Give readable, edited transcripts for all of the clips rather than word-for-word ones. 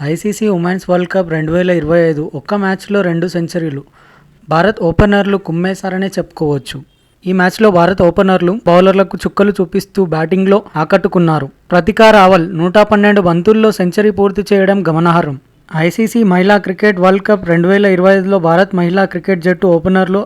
ICC women's world cup 2025 ఒక్క మ్యాచ్లో 2 సెంచరీలు. భారత్ ఓపెనర్లు కుమ్మేశారనే చెప్పుకోవచ్చు. ఈ మ్యాచ్లో భారత్ ఓపెనర్లు బౌలర్లకు చుక్కలు చూపిస్తూ బ్యాటింగ్లో ఆకట్టుకున్నారు. ప్రతికా రావల్ 112 బంతుల్లో సెంచరీ పూర్తి చేయడం గమనార్హం. ఐసీసీ మహిళా క్రికెట్ వరల్డ్ కప్ 2025లో భారత్ మహిళా క్రికెట్ జట్టు ఓపెనర్లు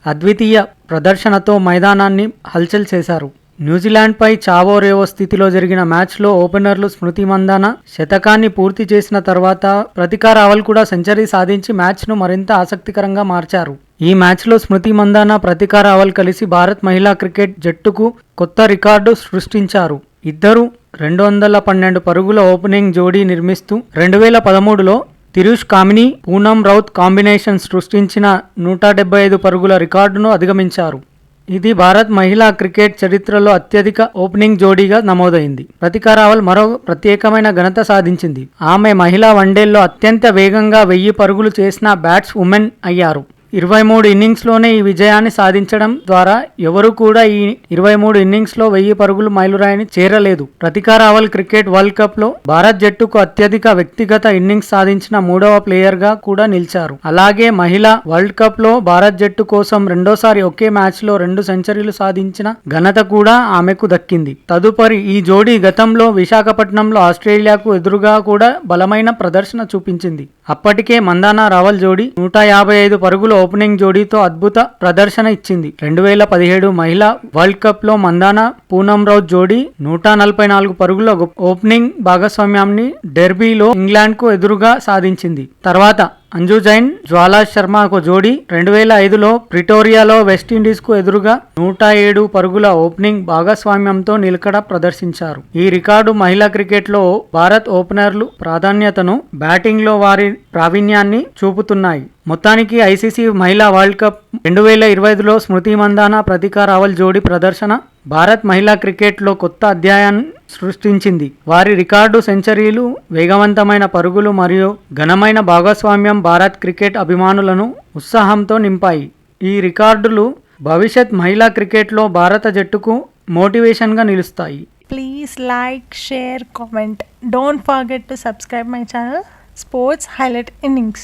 అద్వితీయ ప్రదర్శనతో మైదానాన్ని హల్చల్ చేశారు. న్యూజిలాండ్పై చావో రేవో స్థితిలో జరిగిన మ్యాచ్లో ఓపెనర్లు స్మృతి మందాన శతకాన్ని పూర్తి చేసిన తర్వాత ప్రతికా రావల్ కూడా సెంచరీ సాధించి మ్యాచ్ను మరింత ఆసక్తికరంగా మార్చారు. ఈ మ్యాచ్లో స్మృతి మందాన, ప్రతికా రావల్ కలిసి భారత్ మహిళా క్రికెట్ జట్టుకు కొత్త రికార్డు సృష్టించారు. ఇద్దరు 212 పరుగుల ఓపెనింగ్ జోడీ నిర్మిస్తూ 2013లో తిరుష్ కామిని, పూనం రౌత్ కాంబినేషన్ సృష్టించిన 175 పరుగుల రికార్డును అధిగమించారు. ఇది భారత్ మహిళా క్రికెట్ చరిత్రలో అత్యధిక ఓపెనింగ్ జోడీగా నమోదైంది. ప్రతికా రావల్ మరో ప్రత్యేకమైన ఘనత సాధించింది. ఆమె మహిళా వన్డేల్లో అత్యంత వేగంగా 1000 పరుగులు చేసిన బ్యాట్స్ ఉమెన్ అయ్యారు. 23 ఇన్నింగ్స్లోనే ఈ విజయాన్ని సాధించడం ద్వారా ఎవరూ కూడా ఈ 23 ఇన్నింగ్స్లో 1000 పరుగులు మైలురాయిని చేరలేదు. ప్రతికా రావల్ క్రికెట్ వరల్డ్ కప్లో భారత్ జట్టుకు అత్యధిక వ్యక్తిగత ఇన్నింగ్స్ సాధించిన 3వ ప్లేయర్గా కూడా నిలిచారు. అలాగే మహిళా వరల్డ్ కప్లో భారత్ జట్టు కోసం రెండోసారి ఒకే మ్యాచ్లో 2 సెంచరీలు సాధించిన ఘనత కూడా ఆమెకు దక్కింది. తదుపరి ఈ జోడీ గతంలో విశాఖపట్నంలో ఆస్ట్రేలియాకు ఎదురుగా కూడా బలమైన ప్రదర్శన చూపించింది. అప్పటికే మందాన రావల్ జోడీ 155 పరుగుల ఓపెనింగ్ జోడీతో అద్భుత ప్రదర్శన ఇచ్చింది. 2017 మహిళా వరల్డ్ కప్ లో మందాన పూనం రౌత్ జోడీ 144 పరుగుల ఓపెనింగ్ భాగస్వామ్యాన్ని డెర్బీలో ఇంగ్లాండ్ కు ఎదురుగా సాధించింది. తర్వాత అంజు జైన్, జ్వాలా శర్మకు జోడీ 2005లో ప్రిటోరియాలో వెస్టిండీస్కు ఎదురుగా 107 పరుగుల ఓపెనింగ్ భాగస్వామ్యంతో నిలకడ ప్రదర్శించారు. ఈ రికార్డు మహిళా క్రికెట్లో భారత్ ఓపెనర్లు ప్రాధాన్యతను, బ్యాటింగ్లో వారి ప్రావీణ్యాన్ని చూపుతున్నాయి. మొత్తానికి ఐసీసీ మహిళా వరల్డ్ కప్ 2025లో స్మృతి మందాన, ప్రతికా రావల్ జోడీ ప్రదర్శన భారత్ మహిళా క్రికెట్లో కొత్త అధ్యాయాన్ని సృష్టించింది. వారి రికార్డు సెంచరీలు, వేగవంతమైన పరుగులు మరియు ఘనమైన భాగస్వామ్యం భారత్ క్రికెట్ అభిమానులను ఉత్సాహంతో నింపాయి. ఈ రికార్డులు భవిష్యత్ మహిళా క్రికెట్లో భారత జట్టుకు మోటివేషన్గా నిలుస్తాయి. Please like, share, comment. Don't forget to subscribe my channel Sports Highlight Innings.